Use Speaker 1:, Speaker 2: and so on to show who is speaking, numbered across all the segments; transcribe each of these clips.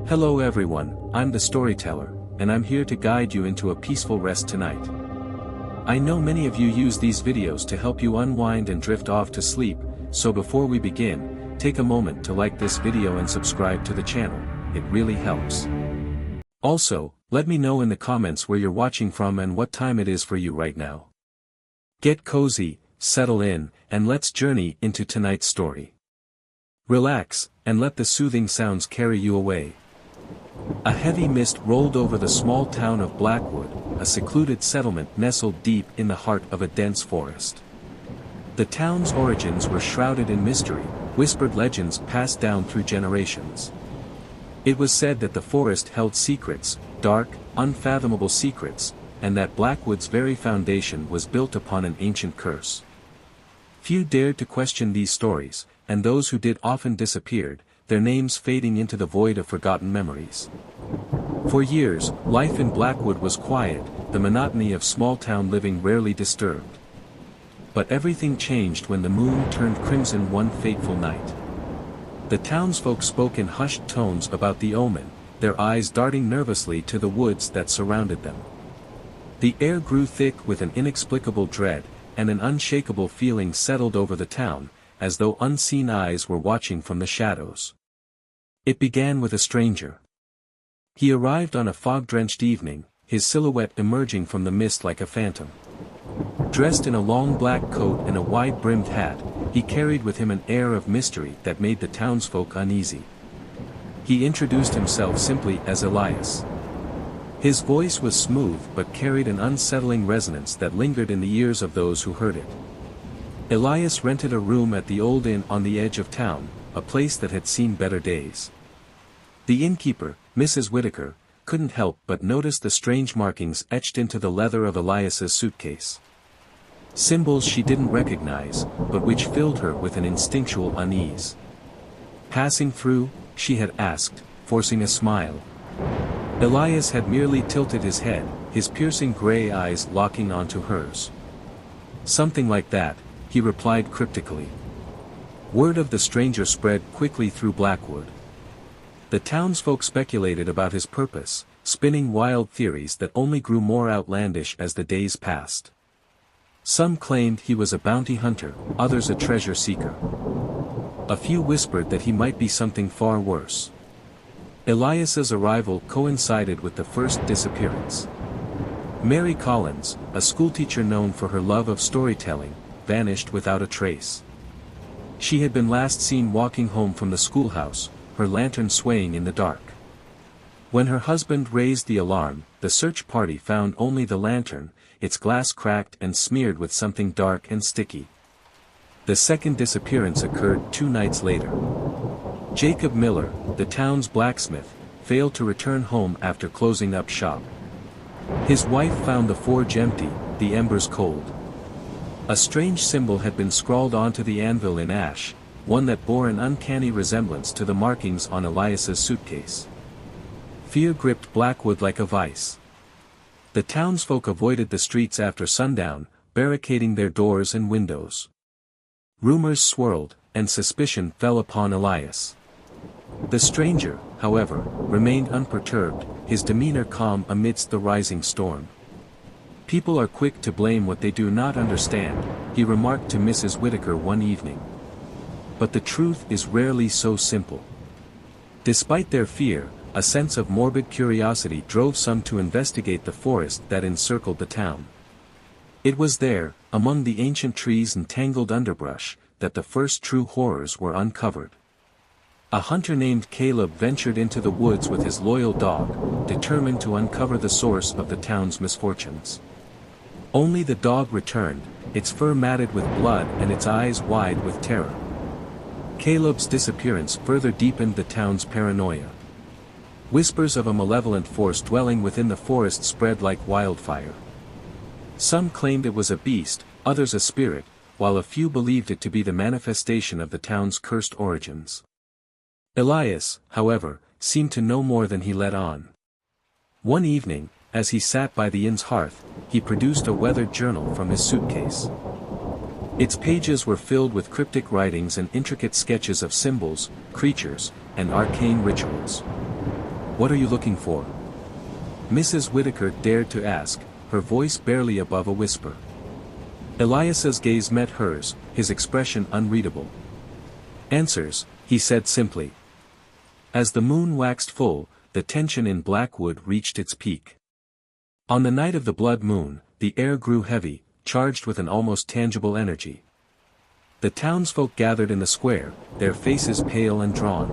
Speaker 1: Hello everyone, I'm the storyteller, and I'm here to guide you into a peaceful rest tonight. I know many of you use these videos to help you unwind and drift off to sleep, so before we begin, take a moment to like this video and subscribe to the channel, it really helps. Also, let me know in the comments where you're watching from and what time it is for you right now. Get cozy, settle in, and let's journey into tonight's story. Relax, and let the soothing sounds carry you away. A heavy mist rolled over the small town of Blackwood, a secluded settlement nestled deep in the heart of a dense forest. The town's origins were shrouded in mystery, whispered legends passed down through generations. It was said that the forest held secrets, dark, unfathomable secrets, and that Blackwood's very foundation was built upon an ancient curse. Few dared to question these stories, and those who did often disappeared, their names fading into the void of forgotten memories. For years, life in Blackwood was quiet, the monotony of small-town living rarely disturbed. But everything changed when the moon turned crimson one fateful night. The townsfolk spoke in hushed tones about the omen, their eyes darting nervously to the woods that surrounded them. The air grew thick with an inexplicable dread, and an unshakable feeling settled over the town, as though unseen eyes were watching from the shadows. It began with a stranger. He arrived on a fog-drenched evening, his silhouette emerging from the mist like a phantom. Dressed in a long black coat and a wide-brimmed hat, he carried with him an air of mystery that made the townsfolk uneasy. He introduced himself simply as Elias. His voice was smooth but carried an unsettling resonance that lingered in the ears of those who heard it. Elias rented a room at the old inn on the edge of town, a place that had seen better days. The innkeeper, Mrs. Whitaker, couldn't help but notice the strange markings etched into the leather of Elias's suitcase. Symbols she didn't recognize, but which filled her with an instinctual unease. Passing through, she had asked, forcing a smile. Elias had merely tilted his head, his piercing gray eyes locking onto hers. Something like that, he replied cryptically. Word of the stranger spread quickly through Blackwood. The townsfolk speculated about his purpose, spinning wild theories that only grew more outlandish as the days passed. Some claimed he was a bounty hunter, others a treasure seeker. A few whispered that he might be something far worse. Elias's arrival coincided with the first disappearance. Mary Collins, a schoolteacher known for her love of storytelling, vanished without a trace. She had been last seen walking home from the schoolhouse, her lantern swaying in the dark. When her husband raised the alarm, the search party found only the lantern, its glass cracked and smeared with something dark and sticky. The second disappearance occurred 2 nights later. Jacob Miller, the town's blacksmith, failed to return home after closing up shop. His wife found the forge empty, the embers cold. A strange symbol had been scrawled onto the anvil in ash, one that bore an uncanny resemblance to the markings on Elias's suitcase. Fear gripped Blackwood like a vice. The townsfolk avoided the streets after sundown, barricading their doors and windows. Rumors swirled, and suspicion fell upon Elias. The stranger, however, remained unperturbed, his demeanor calm amidst the rising storm. People are quick to blame what they do not understand, he remarked to Mrs. Whitaker one evening. But the truth is rarely so simple. Despite their fear, a sense of morbid curiosity drove some to investigate the forest that encircled the town. It was there, among the ancient trees and tangled underbrush, that the first true horrors were uncovered. A hunter named Caleb ventured into the woods with his loyal dog, determined to uncover the source of the town's misfortunes. Only the dog returned, its fur matted with blood and its eyes wide with terror. Caleb's disappearance further deepened the town's paranoia. Whispers of a malevolent force dwelling within the forest spread like wildfire. Some claimed it was a beast, others a spirit, while a few believed it to be the manifestation of the town's cursed origins. Elias, however, seemed to know more than he let on. One evening, as he sat by the inn's hearth, he produced a weathered journal from his suitcase. Its pages were filled with cryptic writings and intricate sketches of symbols, creatures, and arcane rituals. "What are you looking for?" Mrs. Whitaker dared to ask, her voice barely above a whisper. Elias's gaze met hers, his expression unreadable. "Answers," he said simply. As the moon waxed full, the tension in Blackwood reached its peak. On the night of the blood moon, the air grew heavy, charged with an almost tangible energy. The townsfolk gathered in the square, their faces pale and drawn.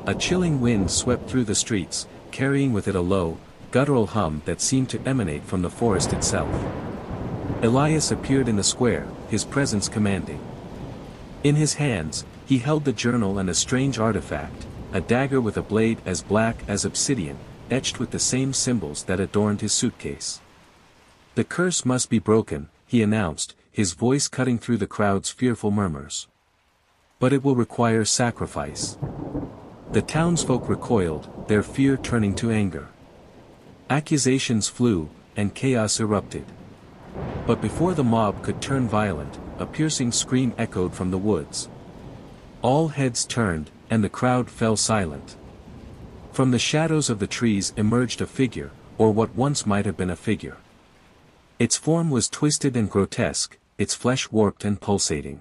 Speaker 1: A chilling wind swept through the streets, carrying with it a low, guttural hum that seemed to emanate from the forest itself. Elias appeared in the square, his presence commanding. In his hands, he held the journal and a strange artifact, a dagger with a blade as black as obsidian, etched with the same symbols that adorned his suitcase. "The curse must be broken," he announced, his voice cutting through the crowd's fearful murmurs. "But it will require sacrifice." The townsfolk recoiled, their fear turning to anger. Accusations flew, and chaos erupted. But before the mob could turn violent, a piercing scream echoed from the woods. All heads turned, and the crowd fell silent. From the shadows of the trees emerged a figure, or what once might have been a figure. Its form was twisted and grotesque, its flesh warped and pulsating.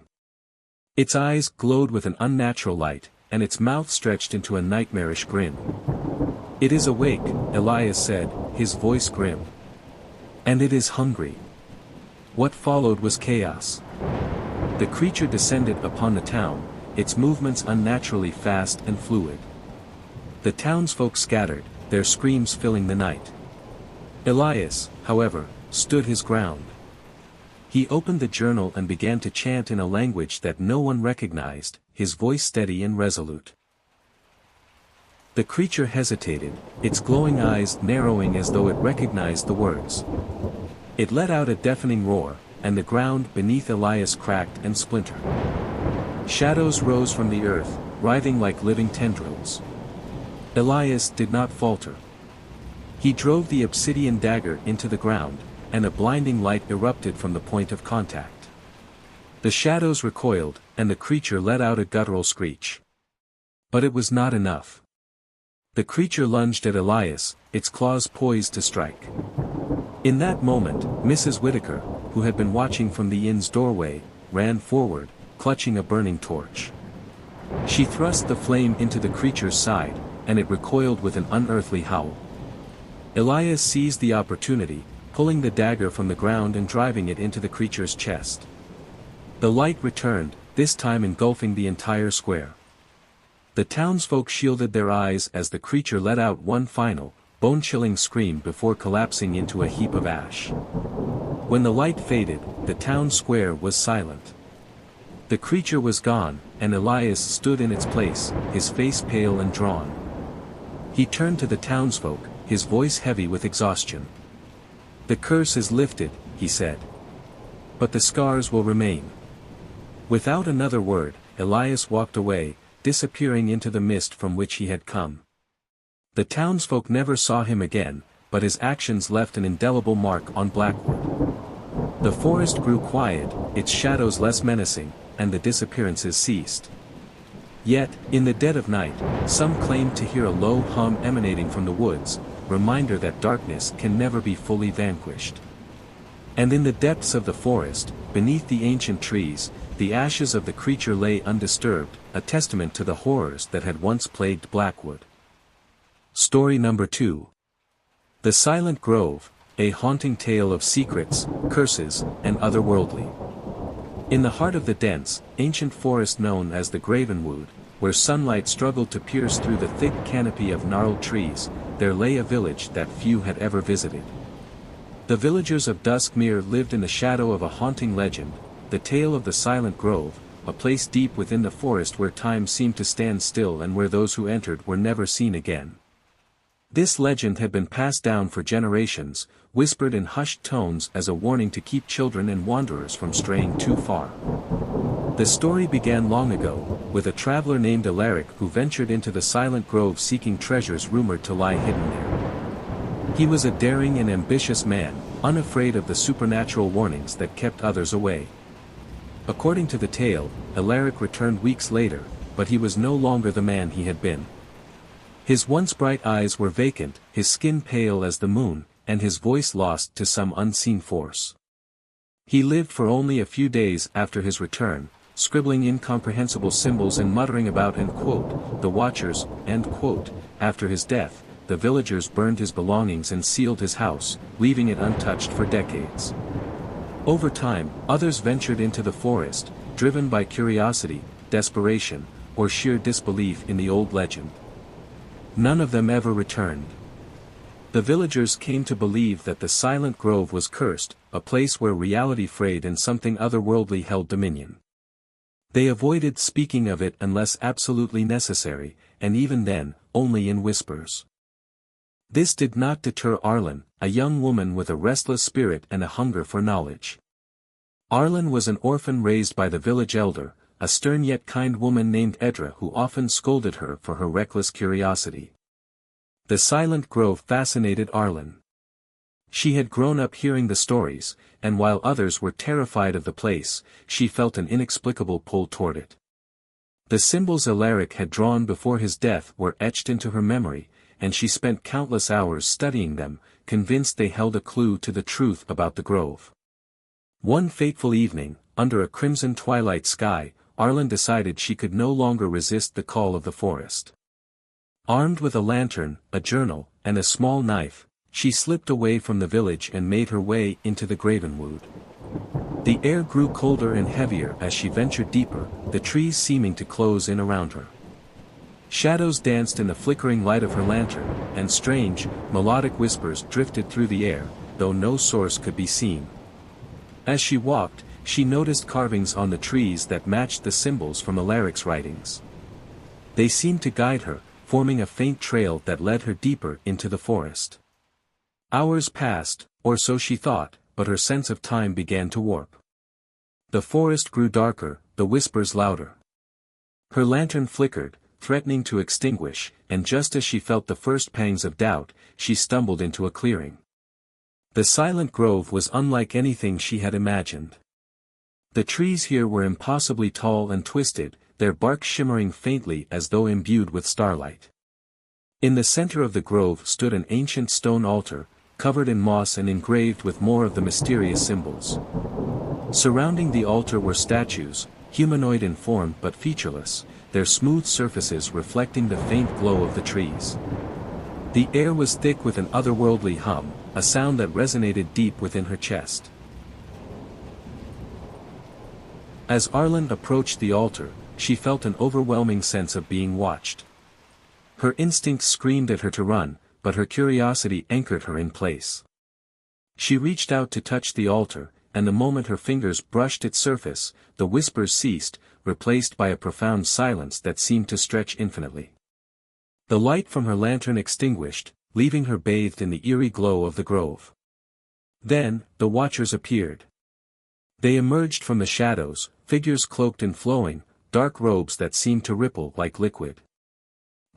Speaker 1: Its eyes glowed with an unnatural light, and its mouth stretched into a nightmarish grin. "It is awake," Elias said, his voice grim. "And it is hungry." What followed was chaos. The creature descended upon the town, its movements unnaturally fast and fluid. The townsfolk scattered, their screams filling the night. Elias, however, stood his ground. He opened the journal and began to chant in a language that no one recognized, his voice steady and resolute. The creature hesitated, its glowing eyes narrowing as though it recognized the words. It let out a deafening roar, and the ground beneath Elias cracked and splintered. Shadows rose from the earth, writhing like living tendrils. Elias did not falter. He drove the obsidian dagger into the ground, and a blinding light erupted from the point of contact. The shadows recoiled, and the creature let out a guttural screech. But it was not enough. The creature lunged at Elias, its claws poised to strike. In that moment, Mrs. Whitaker, who had been watching from the inn's doorway, ran forward, clutching a burning torch. She thrust the flame into the creature's side, and it recoiled with an unearthly howl. Elias seized the opportunity, pulling the dagger from the ground and driving it into the creature's chest. The light returned, this time engulfing the entire square. The townsfolk shielded their eyes as the creature let out one final, bone-chilling scream before collapsing into a heap of ash. When the light faded, the town square was silent. The creature was gone, and Elias stood in its place, his face pale and drawn. He turned to the townsfolk, his voice heavy with exhaustion. "The curse is lifted," he said. "But the scars will remain." Without another word, Elias walked away, disappearing into the mist from which he had come. The townsfolk never saw him again, but his actions left an indelible mark on Blackwood. The forest grew quiet, its shadows less menacing, and the disappearances ceased. Yet, in the dead of night, some claimed to hear a low hum emanating from the woods, reminder that darkness can never be fully vanquished. And in the depths of the forest, beneath the ancient trees, the ashes of the creature lay undisturbed, a testament to the horrors that had once plagued Blackwood. Story number 2. The Silent Grove, a haunting tale of secrets, curses, and otherworldly. In the heart of the dense, ancient forest known as the Gravenwood, where sunlight struggled to pierce through the thick canopy of gnarled trees, there lay a village that few had ever visited. The villagers of Duskmere lived in the shadow of a haunting legend, the tale of the Silent Grove, a place deep within the forest where time seemed to stand still and where those who entered were never seen again. This legend had been passed down for generations, whispered in hushed tones as a warning to keep children and wanderers from straying too far. The story began long ago, with a traveler named Alaric who ventured into the Silent Grove seeking treasures rumored to lie hidden there. He was a daring and ambitious man, unafraid of the supernatural warnings that kept others away. According to the tale, Alaric returned weeks later, but he was no longer the man he had been. His once bright eyes were vacant, his skin pale as the moon, and his voice lost to some unseen force. He lived for only a few days after his return, scribbling incomprehensible symbols and muttering about the Watchers, after his death, the villagers burned his belongings and sealed his house, leaving it untouched for decades. Over time, others ventured into the forest, driven by curiosity, desperation, or sheer disbelief in the old legend. None of them ever returned. The villagers came to believe that the silent grove was cursed, a place where reality frayed and something otherworldly held dominion. They avoided speaking of it unless absolutely necessary, and even then, only in whispers. This did not deter Arlen, a young woman with a restless spirit and a hunger for knowledge. Arlen was an orphan raised by the village elder, a stern yet kind woman named Edra who often scolded her for her reckless curiosity. The silent grove fascinated Arlen. She had grown up hearing the stories, and while others were terrified of the place, she felt an inexplicable pull toward it. The symbols Alaric had drawn before his death were etched into her memory, and she spent countless hours studying them, convinced they held a clue to the truth about the grove. One fateful evening, under a crimson twilight sky, Arlen decided she could no longer resist the call of the forest. Armed with a lantern, a journal, and a small knife, she slipped away from the village and made her way into the Gravenwood. The air grew colder and heavier as she ventured deeper, the trees seeming to close in around her. Shadows danced in the flickering light of her lantern, and strange, melodic whispers drifted through the air, though no source could be seen. As she walked, she noticed carvings on the trees that matched the symbols from Alaric's writings. They seemed to guide her, forming a faint trail that led her deeper into the forest. Hours passed, or so she thought, but her sense of time began to warp. The forest grew darker, the whispers louder. Her lantern flickered, threatening to extinguish, and just as she felt the first pangs of doubt, she stumbled into a clearing. The silent grove was unlike anything she had imagined. The trees here were impossibly tall and twisted, their bark shimmering faintly as though imbued with starlight. In the center of the grove stood an ancient stone altar, covered in moss and engraved with more of the mysterious symbols. Surrounding the altar were statues, humanoid in form but featureless, their smooth surfaces reflecting the faint glow of the trees. The air was thick with an otherworldly hum, a sound that resonated deep within her chest. As Arlen approached the altar, she felt an overwhelming sense of being watched. Her instincts screamed at her to run, but her curiosity anchored her in place. She reached out to touch the altar, and the moment her fingers brushed its surface, the whispers ceased, replaced by a profound silence that seemed to stretch infinitely. The light from her lantern extinguished, leaving her bathed in the eerie glow of the grove. Then, the Watchers appeared. They emerged from the shadows, figures cloaked in flowing, dark robes that seemed to ripple like liquid.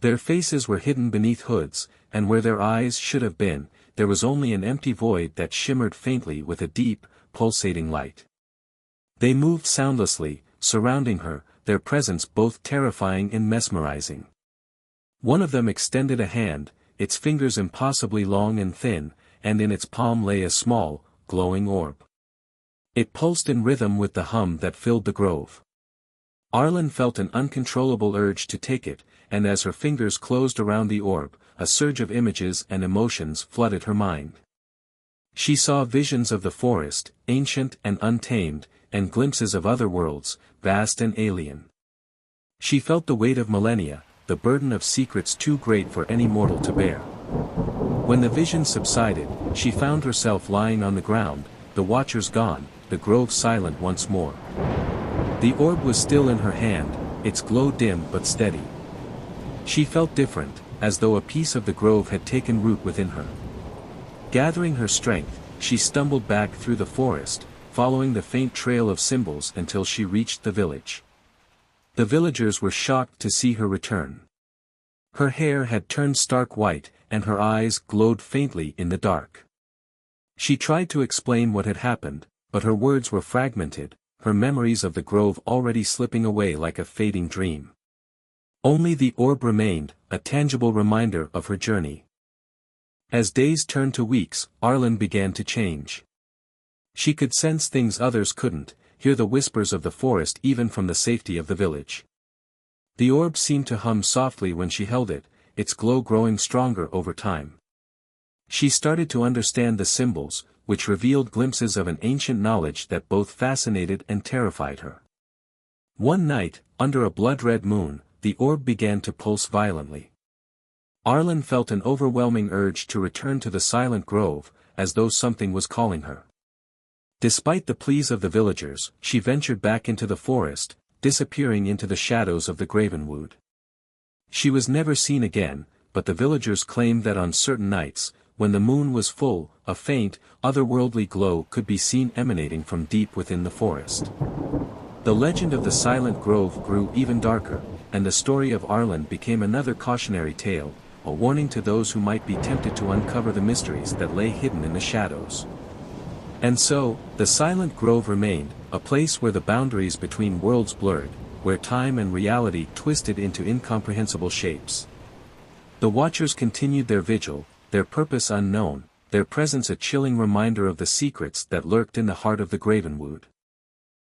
Speaker 1: Their faces were hidden beneath hoods, and where their eyes should have been, there was only an empty void that shimmered faintly with a deep, pulsating light. They moved soundlessly, surrounding her, their presence both terrifying and mesmerizing. One of them extended a hand, its fingers impossibly long and thin, and in its palm lay a small, glowing orb. It pulsed in rhythm with the hum that filled the grove. Arlen felt an uncontrollable urge to take it, and as her fingers closed around the orb, a surge of images and emotions flooded her mind. She saw visions of the forest, ancient and untamed, and glimpses of other worlds, vast and alien. She felt the weight of millennia, the burden of secrets too great for any mortal to bear. When the vision subsided, she found herself lying on the ground, the Watchers gone, the grove silent once more. The orb was still in her hand, its glow dim but steady. She felt different, as though a piece of the grove had taken root within her. Gathering her strength, she stumbled back through the forest, following the faint trail of symbols until she reached the village. The villagers were shocked to see her return. Her hair had turned stark white, and her eyes glowed faintly in the dark. She tried to explain what had happened, but her words were fragmented, her memories of the grove already slipping away like a fading dream. Only the orb remained, a tangible reminder of her journey. As days turned to weeks, Arlen began to change. She could sense things others couldn't, hear the whispers of the forest even from the safety of the village. The orb seemed to hum softly when she held it, its glow growing stronger over time. She started to understand the symbols, which revealed glimpses of an ancient knowledge that both fascinated and terrified her. One night, under a blood-red moon, the orb began to pulse violently. Arlen felt an overwhelming urge to return to the silent grove, as though something was calling her. Despite the pleas of the villagers, she ventured back into the forest, disappearing into the shadows of the Gravenwood. She was never seen again, but the villagers claimed that on certain nights, when the moon was full, a faint, otherworldly glow could be seen emanating from deep within the forest. The legend of the Silent Grove grew even darker, and the story of Arlen became another cautionary tale, a warning to those who might be tempted to uncover the mysteries that lay hidden in the shadows. And so, the Silent Grove remained, a place where the boundaries between worlds blurred, where time and reality twisted into incomprehensible shapes. The Watchers continued their vigil, their purpose unknown, their presence a chilling reminder of the secrets that lurked in the heart of the Gravenwood.